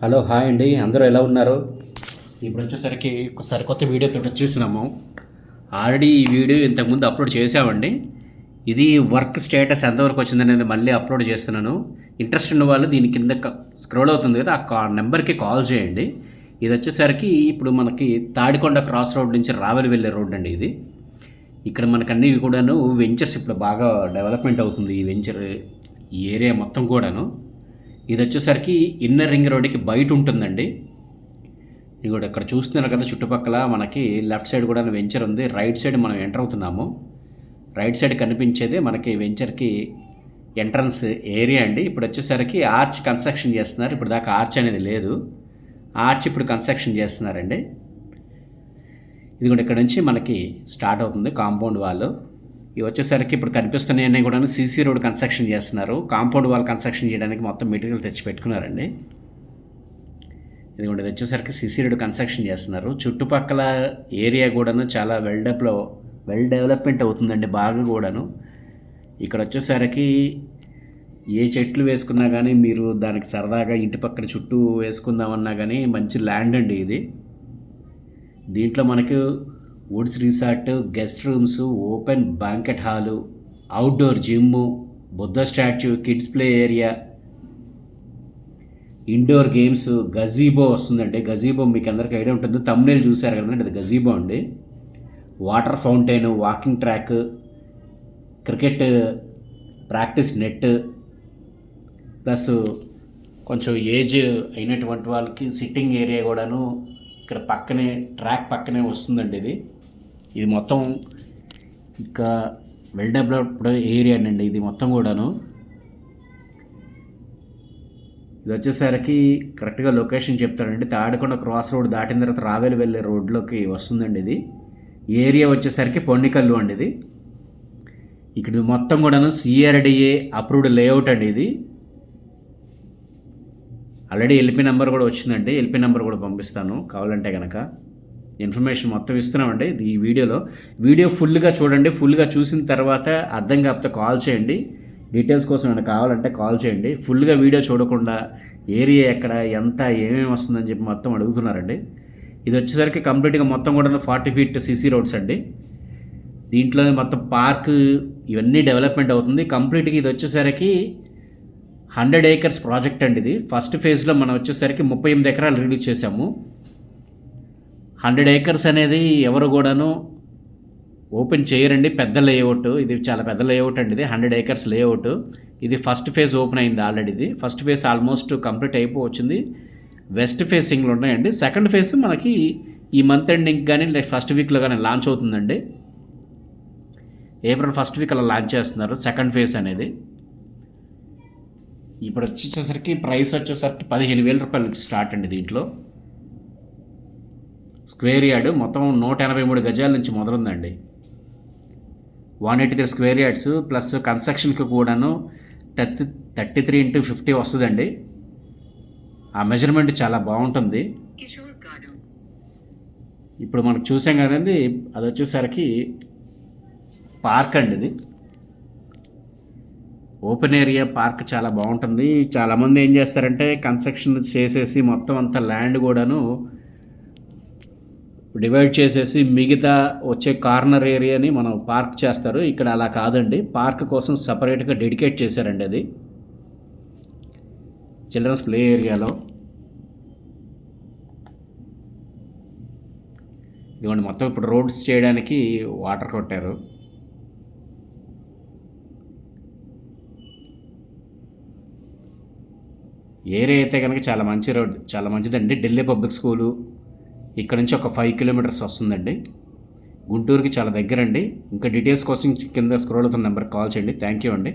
Hello hi అండి, అందరూ ఎలా ఉన్నారు? ఇప్పుడు వచ్చేసరికి ఒక సరికొత్త వీడియోతో వచ్చేసినాము. ఆల్రెడీ ఈ వీడియో ఇంతకుముందు అప్లోడ్ చేసామండి. ఇది వర్క్ స్టేటస్ ఎంతవరకు వచ్చిందనేది మళ్ళీ అప్లోడ్ చేస్తున్నాను. ఇంట్రెస్ట్ ఉన్న వాళ్ళు దీని కింద స్క్రోల్ అవుతుంది కదా, ఆ నెంబర్కి కాల్ చేయండి. ఇది వచ్చేసరికి ఇప్పుడు మనకి తాడికొండ క్రాస్ రోడ్ నుంచి రావెల వెళ్ళే రోడ్ అండి ఇది. ఇక్కడ మనకు అన్నీ కూడాను వెంచర్స్ ఇప్పుడు బాగా డెవలప్మెంట్ అవుతుంది. ఈ వెంచర్ ఈ ఏరియా మొత్తం కూడాను. ఇది వచ్చేసరికి ఇన్నర్ రింగ్ రోడ్డుకి బయట ఉంటుందండి. ఇది కూడా ఇక్కడ చూస్తున్నారు కదా, చుట్టుపక్కల మనకి లెఫ్ట్ సైడ్ కూడా వెంచర్ ఉంది. రైట్ సైడ్ మనం ఎంటర్ అవుతున్నాము. రైట్ సైడ్ కనిపించేది మనకి వెంచర్కి ఎంట్రన్స్ ఏరియా అండి. ఇప్పుడు వచ్చేసరికి ఆర్చ్ కన్స్ట్రక్షన్ చేస్తున్నారు. ఇప్పుడు దాకా ఆర్చ్ అనేది లేదు. ఆర్చ్ ఇప్పుడు కన్స్ట్రక్షన్ చేస్తున్నారండి. ఇది కూడా ఇక్కడ నుంచి మనకి స్టార్ట్ అవుతుంది కాంపౌండ్ వాల్. ఇవి వచ్చేసరికి ఇప్పుడు కనిపిస్తున్నాయన్నీ కూడా సీసీ రోడ్ కన్స్ట్రక్షన్ చేస్తున్నారు. కాంపౌండ్ వాల్ కన్స్ట్రక్షన్ చేయడానికి మొత్తం మెటీరియల్ తెచ్చి పెట్టుకున్నారండి. ఇది వచ్చేసరికి సీసీ రోడ్ కన్స్ట్రక్షన్ చేస్తున్నారు. చుట్టుపక్కల ఏరియా కూడాను చాలా వెల్ డెవలప్మెంట్ అవుతుందండి బాగా కూడాను. ఇక్కడ వచ్చేసరికి ఏ చెట్లు వేసుకున్నా కానీ మీరు దానికి సరదాగా ఇంటి పక్కన చుట్టూ వేసుకుందామన్నా కానీ మంచి ల్యాండ్ అండి ఇది. దీంట్లో మనకు woods resort, guest rooms, open banquet hall, outdoor gym, Buddha statue, kids play area, indoor games, gazebo వస్తుందండి. గజీబో మీకు అందరికీ ఐడియా ఉంటుంది, తమ్నేల్ చూశారు కదండి, అది గజీబో అండి. Water fountain, walking track, cricket practice net, plus కొంచెం ఏజ్ అయినటువంటి వాళ్ళకి సిట్టింగ్ ఏరియా కూడాను ఇక్కడ పక్కనే ట్రాక్ పక్కనే వస్తుందండి. ఇది మొత్తం ఇంకా వెల్ డెవలప్డ్ ఏరియా అండి ఇది మొత్తం కూడాను. ఇది వచ్చేసరికి కరెక్ట్గా లొకేషన్ చెప్తారండి. తాడికొండ క్రాస్ రోడ్ దాటిన తర్వాత రావెల వెళ్ళే రోడ్లోకి వస్తుందండి. ఇది ఏరియా వచ్చేసరికి పొన్నికల్లు అండి. ఇది ఇక్కడ మొత్తం కూడాను సిఆర్డిఏ అప్రూవ్డ్ లేఅవుట్ అండి. ఇది ఆల్రెడీ ఎల్పీ నెంబర్ కూడా వచ్చిందండి. ఎల్పీ నెంబర్ కూడా పంపిస్తాను కావాలంటే కనుక. ఇన్ఫర్మేషన్ మొత్తం ఇస్తున్నామండి ఈ వీడియో ఫుల్గా చూడండి. ఫుల్గా చూసిన తర్వాత అర్థం కాకపోతే కాల్ చేయండి. డీటెయిల్స్ కోసం ఏమైనా కావాలంటే కాల్ చేయండి. ఫుల్గా వీడియో చూడకుండా ఏరియా ఎక్కడ ఎంత ఏమేమి వస్తుందని చెప్పి మొత్తం అడుగుతున్నారండి. ఇది వచ్చేసరికి కంప్లీట్గా మొత్తం కూడా 40 ఫీట్ సీసీ రోడ్స్ అండి. దీంట్లోనే మొత్తం పార్క్ ఇవన్నీ డెవలప్మెంట్ అవుతుంది కంప్లీట్గా. ఇది వచ్చేసరికి 100 acres ప్రాజెక్ట్ అండి. ఇది ఫస్ట్ ఫేజ్లో మనం వచ్చేసరికి 38 ఎకరాలు రిలీజ్ చేసాము. 100 acres అనేది ఎవరు కూడాను ఓపెన్ చేయరండి, పెద్ద లేఅవుట్. ఇది చాలా పెద్ద లేఅవుట్ అండి. ఇది 100 acres లేఅవుట్. ఇది ఫస్ట్ ఫేజ్ ఓపెన్ అయింది ఆల్రెడీ. ఇది ఫస్ట్ ఫేజ్ ఆల్మోస్ట్ కంప్లీట్ అయిపోవచ్చింది. వెస్ట్ ఫేసింగ్లో ఉన్నాయండి. సెకండ్ ఫేజ్ మనకి ఈ మంత్ ఎండింగ్ కానీ ఫస్ట్ వీక్లో కానీ లాంచ్ అవుతుందండి. ఏప్రిల్ ఫస్ట్ వీక్ అలా లాంచ్ చేస్తున్నారు సెకండ్ ఫేజ్ అనేది. ఇప్పుడు వచ్చేసరికి ప్రైస్ వచ్చేసరికి 15,000 రూపాయల నుంచి స్టార్ట్ అండి. దీంట్లో స్క్వేర్ యార్డ్ మొత్తం 183 గజాల నుంచి మొదలుందండి. 183 స్క్వేర్ యార్డ్స్ ప్లస్ కన్స్ట్రక్షన్కి కూడాను 33x50 వస్తుందండి. ఆ మెజర్మెంట్ చాలా బాగుంటుంది. ఇప్పుడు మనకు చూసాం కదండి, అది వచ్చేసరికి పార్క్ అండి. ఇది ఓపెన్ ఏరియా పార్క్ చాలా బాగుంటుంది. చాలామంది ఏం చేస్తారంటే కన్స్ట్రక్షన్ చేసేసి మొత్తం అంతా ల్యాండ్ కూడాను డివైడ్ చేసేసి మిగతా వచ్చే కార్నర్ ఏరియాని మనం పార్క్ చేస్తారు. ఇక్కడ అలా కాదండి, పార్క్ కోసం సపరేట్గా డెడికేట్ చేశారండి. అది చిల్డ్రన్స్ ప్లే ఏరియాలో. ఇదిగోండి మొత్తం ఇప్పుడు రోడ్స్ చేయడానికి వాటర్ కొట్టారు. ఏరియా అయితే కనుక చాలా మంచి రోడ్, చాలా మంచిదండి. ఢిల్లీ పబ్లిక్ స్కూలు ఇక్కడ నుంచి ఒక 5 కిలోమీటర్స్ వస్తుందండి. గుంటూరుకి చాలా దగ్గరండి. ఇంకా డీటెయిల్స్ కోసం కింద స్క్రోల్ అవుతున్న నెంబర్కి కాల్ చేయండి. థ్యాంక్ యూ అండి.